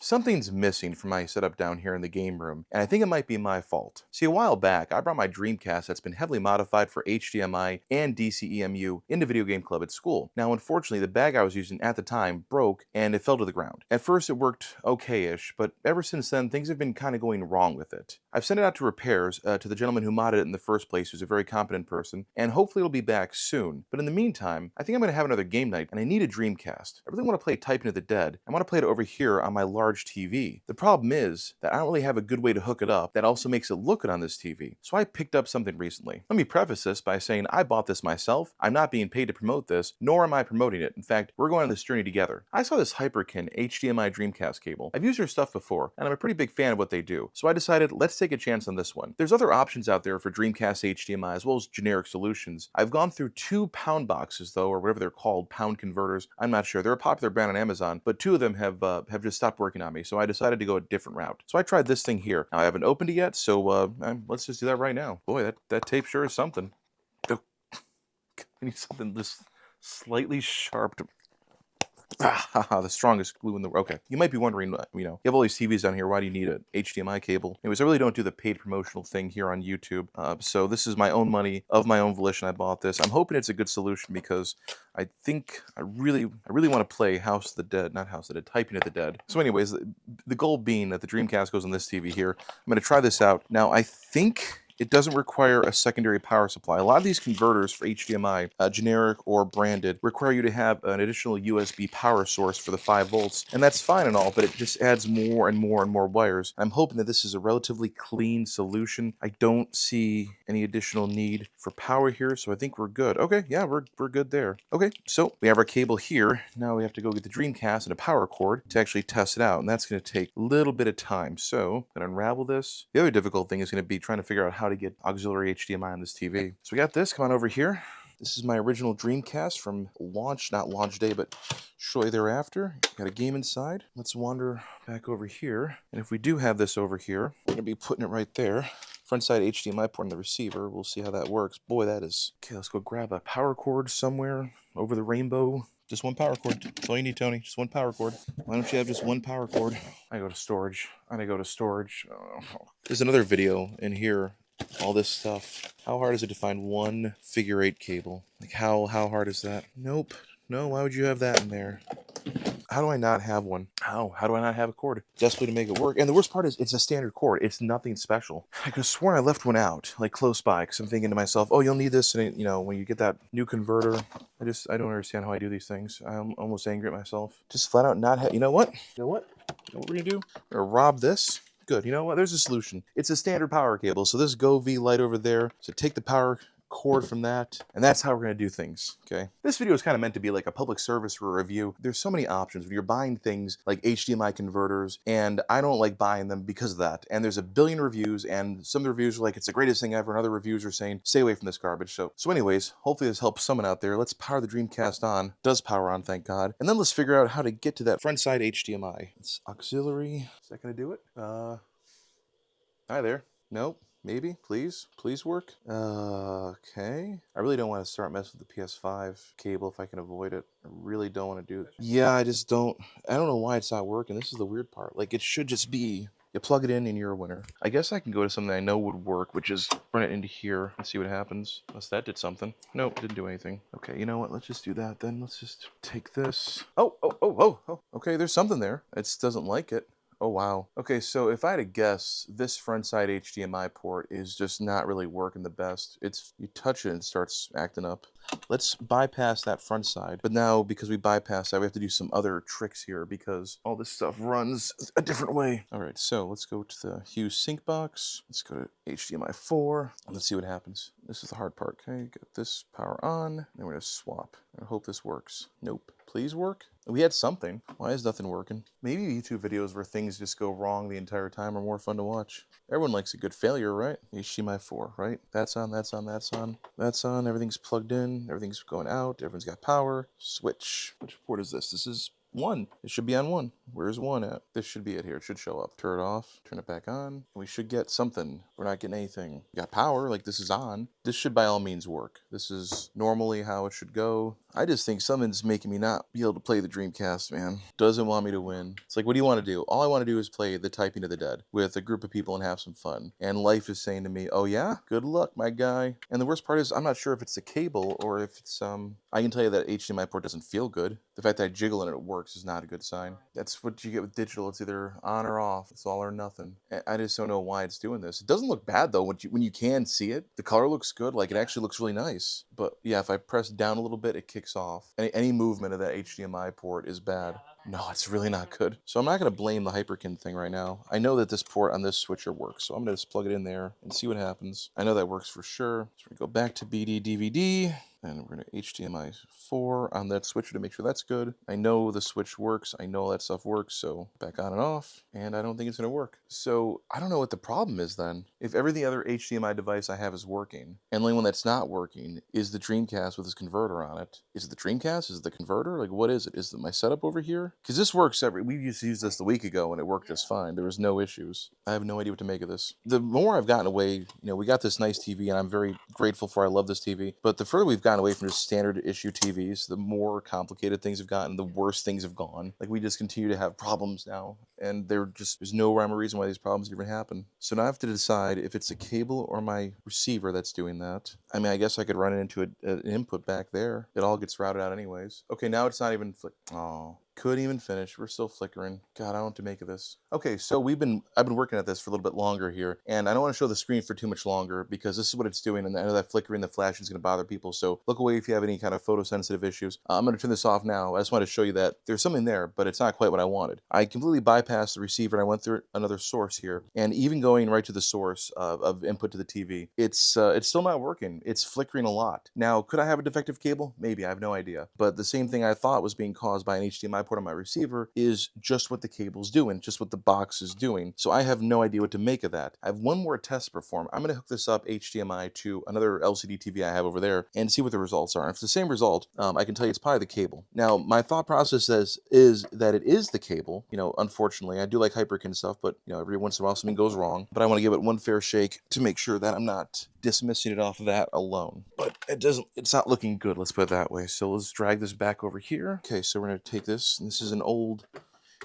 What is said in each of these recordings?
Something's missing from my setup down here in the game room, and I think it might be my fault. See, a while back, I brought my Dreamcast that's been heavily modified for HDMI and DCEMU into Video Game Club at school. Now, unfortunately, the bag I was using at the time broke and it fell to the ground. At first, it worked okay-ish, but ever since then, things have been kind of going wrong with it. I've sent it out to repairs to the gentleman who modded it in the first place, who's a very competent person, and hopefully it'll be back soon. But in the meantime, I think I'm going to have another game night, and I need a Dreamcast. I really want to play Typing of the Dead. I want to play it over here on my large TV. The problem is that I don't really have a good way to hook it up that also makes it look good on this TV. So I picked up something recently. Let me preface this by saying I bought this myself. I'm not being paid to promote this, nor am I promoting it. In fact, we're going on this journey together. I saw this Hyperkin HDMI Dreamcast cable. I've used their stuff before, and I'm a pretty big fan of what they do. So I decided, let's take a chance on this one. There's other options out there for Dreamcast HDMI as well as generic solutions. I've gone through 2 pound boxes though, or whatever they're called, pound converters. I'm not sure. They're a popular brand on Amazon, but 2 of them have just stopped working on me. So I decided to go a different route. So I tried this thing here. Now I haven't opened it yet, so let's just do that right now. Boy, that tape sure is something. Oh, I need something just slightly sharp to... the strongest glue in the... Okay. You might be wondering, you have all these TVs down here, why do you need an HDMI cable? Anyways, I really don't do the paid promotional thing here on YouTube. So this is my own money, of my own volition I bought this. I'm hoping it's a good solution because I think I really want to play House of the Dead, not House of the Dead, Typing of the Dead. So anyways, the goal being that the Dreamcast goes on this TV here. I'm going to try this out. Now, I think it doesn't require a secondary power supply. A lot of these converters for HDMI, generic or branded, require you to have an additional USB power source for the 5 volts, and that's fine and all, but it just adds more and more and more wires. I'm hoping that this is a relatively clean solution. I don't see any additional need for power here, so I think we're good. Okay, yeah, we're good there. Okay, so we have our cable here. Now we have to go get the Dreamcast and a power cord to actually test it out, and that's going to take a little bit of time. So I'm going to unravel this. The other difficult thing is going to be trying to figure out how to get auxiliary HDMI on this TV. So we got this, come on over here. This is my original Dreamcast from launch, not launch day, but shortly thereafter. Got a game inside. Let's wander back over here. And if we do have this over here, we're gonna be putting it right there. Front side HDMI port on the receiver. We'll see how that works. Boy, that is... Okay, let's go grab a power cord somewhere over the rainbow. Just one power cord. That's all you need, Tony. Just one power cord. Why don't you have just one power cord? I go to storage. Oh. There's another video in here. All this stuff. How hard is it to find one figure 8 cable? Like how hard is that? Nope. No, why would you have that in there? How do I not have one? How do I not have a cord? Desperately to make it work. And the worst part is it's a standard cord. It's nothing special. I could have sworn I left one out, like close by, because I'm thinking to myself, oh, you'll need this, and when you get that new converter. I don't understand how I do these things. I'm almost angry at myself. Just flat out not have... You know what we're gonna do? We're gonna rob this. Good. You know what? There's a solution. It's a standard power cable. So this Go V light over there. So take the power cord from that, and that's how we're going to do things, okay? This video is kind of meant to be like a public service or a review. There's so many options when you're buying things like HDMI converters, and I don't like buying them because of that. And there's a billion reviews, and some of the reviews are like, it's the greatest thing ever, and other reviews are saying, stay away from this garbage. So anyways, hopefully this helps someone out there. Let's power the Dreamcast on. It does power on, thank God. And then let's figure out how to get to that front side HDMI. It's auxiliary. Is that going to do it? Hi there. Nope. Maybe, please work. Okay. I really don't want to start messing with the PS5 cable if I can avoid it. I really don't want to do it. Yeah, I don't know why it's not working. This is the weird part. Like, it should just be, you plug it in and you're a winner. I guess I can go to something I know would work, which is run it into here and see what happens. Unless that did something. Nope, didn't do anything. Okay, you know what? Let's just do that then. Let's just take this. Oh. Okay, there's something there. It just doesn't like it. Oh, wow. Okay, so if I had to guess, this front side HDMI port is just not really working the best. You touch it and it starts acting up. Let's bypass that front side. But now, because we bypassed that, we have to do some other tricks here because all this stuff runs a different way. All right, so let's go to the Hughes sync box. Let's go to HDMI 4. Let's see what happens. This is the hard part. Okay, get this power on. Then we're going to swap. I hope this works. Nope. Please work. We had something. Why is nothing working? Maybe YouTube videos where things just go wrong the entire time are more fun to watch. Everyone likes a good failure, right? HDMI 4, right? That's on. That's on. Everything's plugged in. Everything's going out. Everyone's got power. Switch. Which port is this? This is 1. It should be on 1. Where's one at? This should be it here. It should show up. Turn it off, turn it back on. We should get something. We're not getting anything. We got power, like this is on. This should by all means work. This is normally how it should go. I just think something's making me not be able to play the Dreamcast, man. Doesn't want me to win. It's like, what do you want to do? All I want to do is play the Typing of the Dead with a group of people and have some fun. And life is saying to me, oh yeah? Good luck, my guy. And the worst part is, I'm not sure if it's the cable or if it's, I can tell you that HDMI port doesn't feel good. The fact that I jiggle and it works is not a good sign. That's what you get with digital. It's either on or off. It's all or nothing. I just don't know why it's doing this. It doesn't look bad though when you can see it. The color looks good. Like it actually looks really nice. But yeah, if I press down a little bit, it kicks off. Any movement of that HDMI port is bad. No, it's really not good. So I'm not going to blame the Hyperkin thing right now. I know that this port on this switcher works, so I'm going to just plug it in there and see what happens. I know that works for sure. So we're going to go back to BD DVD. And we're going to HDMI 4 on that switcher to make sure that's good. I know the switch works. I know all that stuff works. So back on and off. And I don't think it's going to work. So I don't know what the problem is then. If every other HDMI device I have is working, and the only one that's not working is the Dreamcast with this converter on it. Is it the Dreamcast? Is it the converter? Like, what is it? Is it my setup over here? Because this works we used to use this a week ago and it worked just fine. There was no issues. I have no idea what to make of this. The more I've gotten away, we got this nice TV and I'm very grateful for I love this TV. But the further we've gotten away from just standard issue TVs, the more complicated things have gotten, the worse things have gone. Like we just continue to have problems now. And there's no rhyme or reason why these problems even happen. So now I have to decide if it's a cable or my receiver that's doing that. I mean, I guess I could run it into an input back there. It all gets routed out anyways. Okay, now it's not even oh. Couldn't even finish. We're still flickering. God, I don't know what to make of this. Okay, so I've been working at this for a little bit longer here, and I don't want to show the screen for too much longer because this is what it's doing, and I know that flickering, the flashing is going to bother people, so look away if you have any kind of photosensitive issues. I'm going to turn this off now. I just wanted to show you that there's something there, but it's not quite what I wanted. I completely bypassed the receiver, and I went through another source here, and even going right to the source of input to the TV, it's still not working. It's flickering a lot. Now, could I have a defective cable? Maybe. I have no idea. But the same thing I thought was being caused by an HDMI port on my receiver is just what the cable's doing, just what the box is doing. So I have no idea what to make of that. I have one more test to perform. I'm going to hook this up HDMI to another LCD TV I have over there and see what the results are. If it's the same result, I can tell you it's probably the cable. Now, my thought process is that it is the cable. Unfortunately, I do like Hyperkin stuff, but every once in a while something goes wrong. But I want to give it one fair shake to make sure that I'm not dismissing it off of that alone. But it's not looking good, let's put it that way. So let's drag this back over here. Okay, so we're going to take this, and this is an old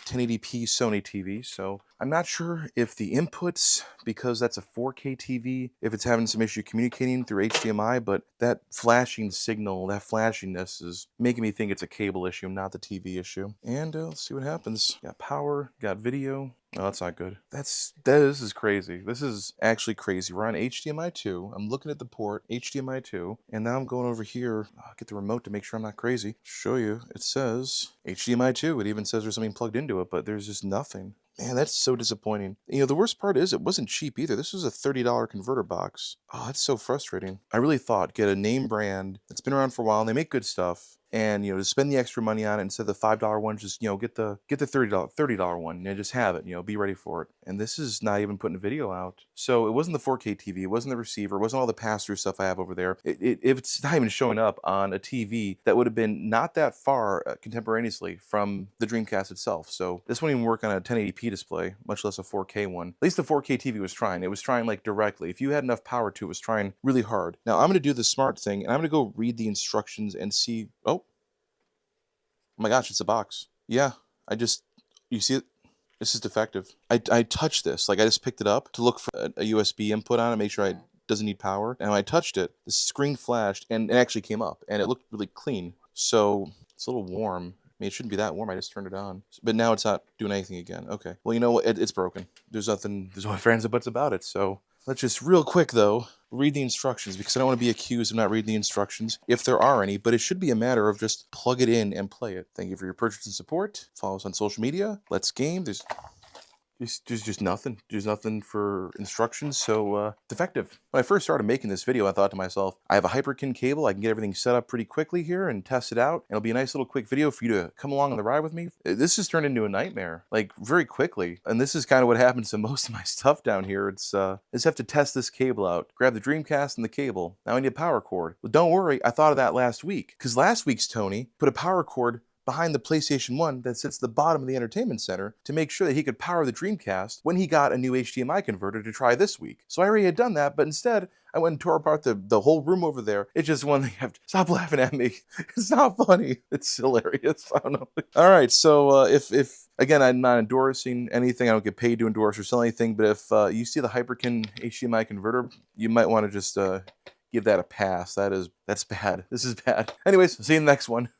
1080p Sony TV, so I'm not sure if the inputs, because that's a 4K TV, if it's having some issue communicating through HDMI, but that flashing signal, that flashiness is making me think it's a cable issue, not the TV issue. And let's see what happens. Got power, got video. Oh, that's not good. This is crazy. This is actually crazy. We're on HDMI 2. I'm looking at the port, HDMI 2, and now I'm going over here. I'll get the remote to make sure I'm not crazy. Show you. It says HDMI 2. It even says there's something plugged into it, but there's just nothing. Man, that's so disappointing. The worst part is it wasn't cheap either. This was a $30 converter box. Oh, that's so frustrating. I really thought get a name brand that's been around for a while and they make good stuff. And to spend the extra money on it instead of the $5 one, just get the $30 one and just have it. Be ready for it. And this is not even putting a video out. So it wasn't the 4K TV, it wasn't the receiver, it wasn't all the pass-through stuff I have over there. If it's not even showing up on a TV that would have been not that far contemporaneously from the Dreamcast itself. So this wouldn't even work on a 1080p display, much less a 4K one. At least the 4K TV was trying. It was trying like directly. If you had enough power to it, was trying really hard. Now I'm going to do the smart thing and I'm going to go read the instructions and see. Oh my gosh, it's a box. Yeah, you see it? This is defective. I touched this, like I just picked it up to look for a USB input on it, make sure it doesn't need power. And when I touched it, the screen flashed and it actually came up and it looked really clean. So it's a little warm. I mean, it shouldn't be that warm. I just turned it on. But now it's not doing anything again. Okay. Well, you know what? It's broken. There's no ifs, ands, or buts about it. So let's just real quick, though, read the instructions because I don't want to be accused of not reading the instructions if there are any, but it should be a matter of just plug it in and play it. Thank you for your purchase and support. Follow us on social media. Let's game. There's just nothing. There's nothing for instructions, so defective. When I first started making this video, I thought to myself, I have a Hyperkin cable. I can get everything set up pretty quickly here and test it out. And it'll be a nice little quick video for you to come along on the ride with me. This has turned into a nightmare, like very quickly. And this is kind of what happens to most of my stuff down here. It's I just have to test this cable out. Grab the Dreamcast and the cable. Now I need a power cord. Well, don't worry. I thought of that last week because last week's Tony put a power cord behind the PlayStation 1 that sits at the bottom of the entertainment center to make sure that he could power the Dreamcast when he got a new HDMI converter to try this week. So I already had done that, but instead I went and tore apart the whole room over there. It's just one thing. Stop laughing at me. It's not funny. It's hilarious. I don't know. All right. So if again, I'm not endorsing anything. I don't get paid to endorse or sell anything. But if you see the Hyperkin HDMI converter, you might want to just give that a pass. That's bad. This is bad. Anyways, see you in the next one.